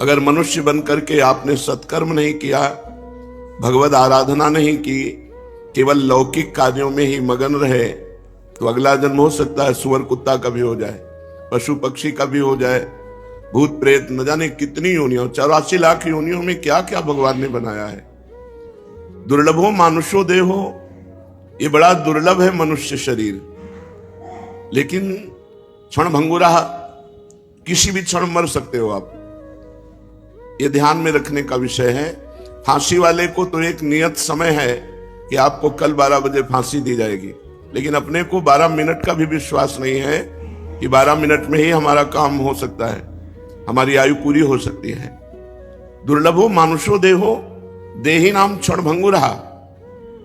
अगर मनुष्य बन करके आपने सत्कर्म नहीं किया, भगवद आराधना नहीं की, केवल लौकिक कार्यों में ही मगन रहे, तो अगला जन्म हो सकता है सुअर कुत्ता का भी हो जाए, पशु पक्षी का भी हो जाए, भूत प्रेत, न जाने कितनी योनियों, 84 लाख योनियों में क्या क्या भगवान ने बनाया है। दुर्लभो मानुषो देहो, ये बड़ा दुर्लभ है मनुष्य शरीर, लेकिन क्षण भंगुरा, किसी भी क्षण मर सकते हो आप। ये ध्यान में रखने का विषय है। फांसी वाले को तो एक नियत समय है कि आपको कल 12 बजे फांसी दी जाएगी, लेकिन अपने को 12 मिनट का भी विश्वास नहीं है कि 12 मिनट में ही हमारा काम हो सकता है, हमारी आयु पूरी हो सकती है। दुर्लभो मानुषो देहो, देही नाम क्षण भंगुरा,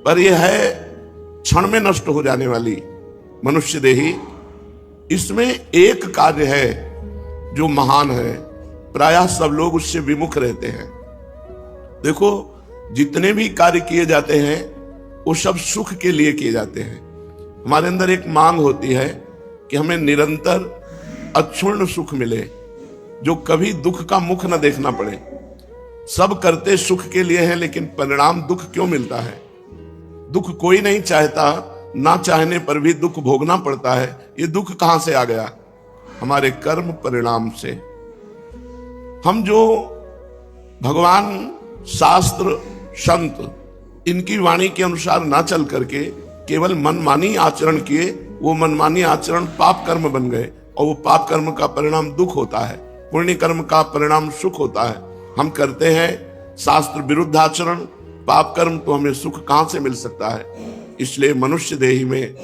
पर यह है क्षण में नष्ट हो जाने वाली मनुष्य देही। इसमें एक कार्य है जो महान है, प्रायः सब लोग उससे विमुख रहते हैं। देखो, जितने भी कार्य किए जाते हैं वो सब सुख के लिए किए जाते हैं। हमारे अंदर एक मांग होती है कि हमें निरंतर अक्षुण्ण सुख मिले, जो कभी दुख का मुख न देखना पड़े। सब करते सुख के लिए हैं, लेकिन परिणाम दुख क्यों मिलता है? दुख कोई नहीं चाहता, ना चाहने पर भी दुख भोगना पड़ता है। ये दुख कहां से आ गया? हमारे कर्म परिणाम से। हम जो भगवान, शास्त्र, संत इनकी वाणी के अनुसार ना चल करके केवल मनमानी आचरण किए, वो मनमानी आचरण पाप कर्म बन गए, और वो पाप कर्म का परिणाम दुख होता है, पुण्य कर्म का परिणाम सुख होता है। हम करते हैं शास्त्र विरुद्ध आचरण, पाप कर्म, तो हमें सुख कहां से मिल सकता है? इसलिए मनुष्य देही में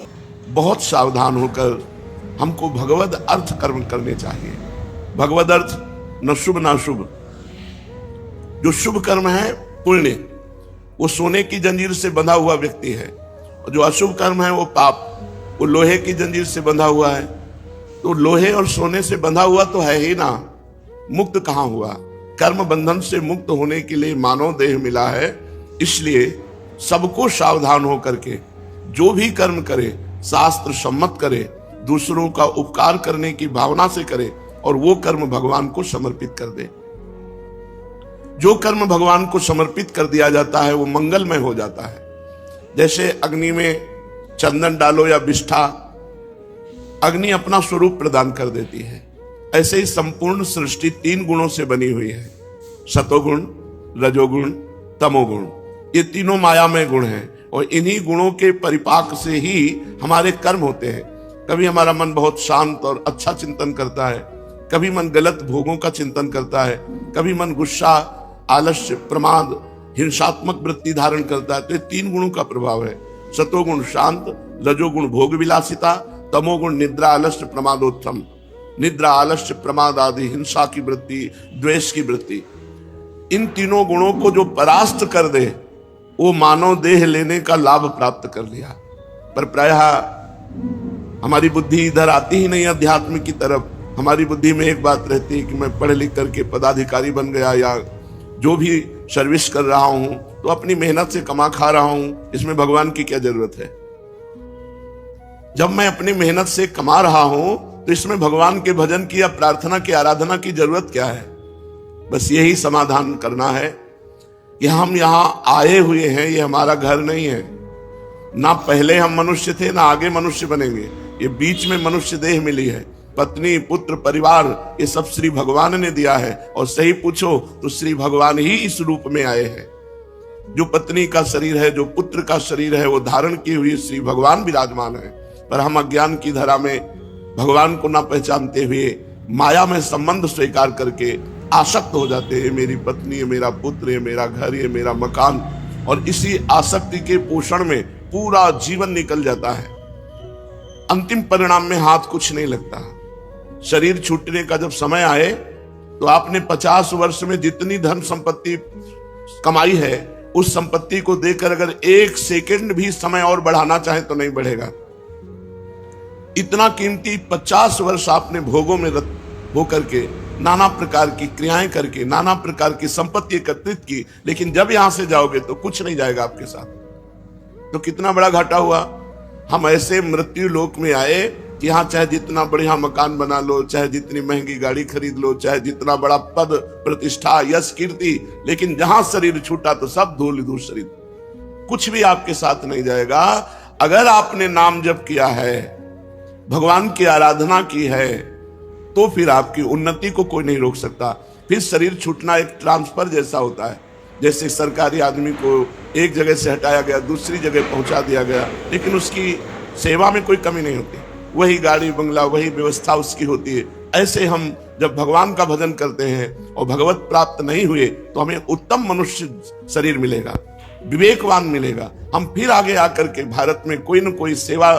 बहुत सावधान होकर हमको भगवद अर्थ कर्म करने चाहिए। भगवद अर्थ न शुभ ना शुभ। जो शुभ कर्म है पुण्य, वो सोने की जंजीर से बंधा हुआ व्यक्ति है, और जो अशुभ कर्म है वो पाप, वो लोहे की जंजीर से बंधा हुआ है। तो लोहे और सोने से बंधा हुआ तो है ही ना, मुक्त कहां हुआ? कर्म बंधन से मुक्त होने के लिए मानव देह मिला है। इसलिए सबको सावधान होकर के जो भी कर्म करे शास्त्र सम्मत करे, दूसरों का उपकार करने की भावना से करे, और वो कर्म भगवान को समर्पित कर दे। जो कर्म भगवान को समर्पित कर दिया जाता है वो मंगलमय हो जाता है। जैसे अग्नि में चंदन डालो या विष्ठा, अग्नि अपना स्वरूप प्रदान कर देती है। ऐसे ही संपूर्ण सृष्टि 3 गुणों से बनी हुई है, सतोगुण, रजोगुण, तमोगुण। ये तीनों मायामय गुण हैं, और इन्हीं गुणों के परिपाक से ही हमारे कर्म होते हैं। कभी हमारा मन बहुत शांत और अच्छा चिंतन करता है, कभी मन गलत भोगों का चिंतन करता है, कभी मन गुस्सा, आलस्य, प्रमाद, हिंसात्मक वृत्ति धारण करता है। तो ये 3 गुणों का प्रभाव है। सतोगुण शांत, रजोगुण भोग विलासिता, तमोगुण निद्रा, आलस्य, प्रमादोत्थम। निद्रा, आलस्य, प्रमाद आदि हिंसा की वृत्ति, द्वेष की वृत्ति, इन तीनों गुणों को जो परास्त कर दे, वो मानव देह लेने का लाभ प्राप्त कर लिया। पर प्रायः हमारी बुद्धि इधर आती ही नहीं अध्यात्म की तरफ। हमारी बुद्धि में एक बात रहती है कि मैं पढ़ लिख करके पदाधिकारी बन गया, या जो भी सर्विस कर रहा हूं तो अपनी मेहनत से कमा खा रहा हूं, इसमें भगवान की क्या जरूरत है? जब मैं अपनी मेहनत से कमा रहा हूं तो इसमें भगवान के भजन की या प्रार्थना की, आराधना की जरूरत क्या है? बस यही समाधान करना है कि हम यहां आए हुए हैं, ये हमारा घर नहीं है। ना पहले हम मनुष्य थे, ना आगे मनुष्य बनेंगे। ये बीच में मनुष्य देह मिली है। पत्नी, पुत्र, परिवार, ये सब श्री भगवान ने दिया है। और सही पूछो तो श्री भगवान ही इस रूप में आए हैं। जो पत्नी का शरीर है, जो पुत्र का शरीर है, वो धारण की हुई श्री भगवान विराजमान है। पर हम अज्ञान की धारा में भगवान को ना पहचानते हुए माया में संबंध स्वीकार करके आसक्त हो जाते हैं। मेरी पत्नी है, मेरा पुत्र है, मेरा घर है, मेरा मकान, और इसी आसक्ति के पोषण में पूरा जीवन निकल जाता है। अंतिम परिणाम में हाथ कुछ नहीं लगता। शरीर छूटने का जब समय आए तो आपने 50 वर्ष में जितनी धन संपत्ति कमाई है, उस संपत्ति को देकर अगर 1 सेकंड भी समय और बढ़ाना चाहे तो नहीं बढ़ेगा। इतना कीमती 50 वर्ष आपने भोगों में रत होकर के, नाना प्रकार की क्रियाएं करके, नाना प्रकार की संपत्ति एकत्रित की, लेकिन जब यहां से जाओगे तो कुछ नहीं जाएगा आपके साथ। तो कितना बड़ा घाटा हुआ। हम ऐसे मृत्यु लोक में आए कि यहाँ चाहे जितना बढ़िया मकान बना लो, चाहे जितनी महंगी गाड़ी खरीद लो, चाहे जितना बड़ा पद प्रतिष्ठा यश कीर्ति, लेकिन जहां शरीर छूटा तो सब धूल धूल शरीर, कुछ भी आपके साथ नहीं जाएगा। अगर आपने नाम जप किया है, भगवान की आराधना की है, तो फिर आपकी उन्नति को कोई नहीं रोक सकता। फिर शरीर छूटना एक ट्रांसफर जैसा होता है, जैसे सरकारी आदमी को एक जगह से हटाया गया, दूसरी जगह पहुंचा दिया गया, लेकिन उसकी सेवा में कोई कमी नहीं होती, वही गाड़ी बंगला, वही व्यवस्था उसकी होती है। ऐसे हम जब भगवान का भजन करते हैं और भगवत प्राप्त नहीं हुए तो हमें उत्तम मनुष्य शरीर मिलेगा, विवेकवान मिलेगा। हम फिर आगे आकर के भारत में कोई न कोई सेवा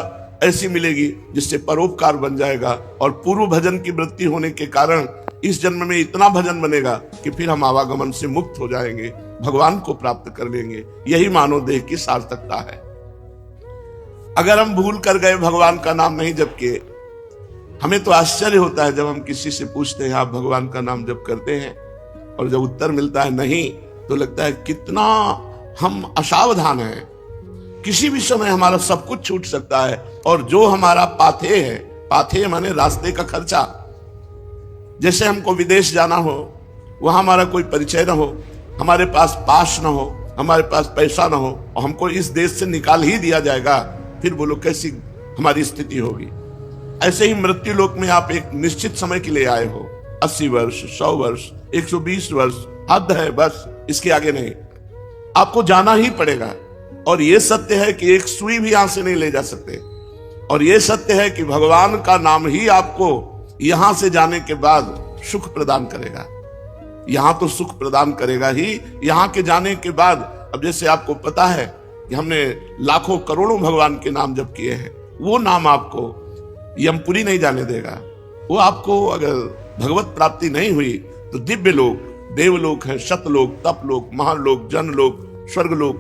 ऐसी मिलेगी जिससे परोपकार बन जाएगा, और पूर्व भजन की वृत्ति होने के कारण इस जन्म में इतना भजन बनेगा कि फिर हम आवागमन से मुक्त हो जाएंगे, भगवान को प्राप्त कर लेंगे। यही मानव देह की सार्थकता है। अगर हम भूल कर गए, भगवान का नाम नहीं जप किए, हमें तो आश्चर्य होता है जब हम किसी से पूछते हैं आप भगवान का नाम जप करते हैं, और जब उत्तर मिलता है नहीं, तो लगता है कितना हम असावधान हैं। किसी भी समय हमारा सब कुछ छूट सकता है, और जो हमारा पाथे है, पाथे माने रास्ते का खर्चा, जैसे हमको विदेश जाना हो, वहां हमारा कोई परिचय ना हो, हमारे पास पास ना हो, हमारे पास पैसा ना हो, और हमको इस देश से निकाल ही दिया जाएगा, फिर बोलो कैसी हमारी स्थिति होगी। ऐसे ही मृत्यु लोक में आप एक निश्चित समय के लिए आए हो, 80 वर्ष, 100 वर्ष, 120 वर्ष, हद है बस, इसके आगे नहीं। आपको जाना ही पड़ेगा, और यह सत्य है कि एक सुई भी यहां से नहीं ले जा सकते, और यह सत्य है कि भगवान का नाम ही आपको यहां से जाने के बाद सुख प्रदान करेगा। यहां तो सुख प्रदान करेगा ही, यहां के जाने के बाद, अब जैसे आपको पता है कि हमने लाखों करोड़ों भगवान के नाम जप किए हैं, वो नाम आपको यमपुरी नहीं जाने देगा। वो आपको अगर भगवत प्राप्ति नहीं हुई तो दिव्य लोक, देवलोक है, शतलोक, तपलोक, महालोक, जनलोक, स्वर्गलोक,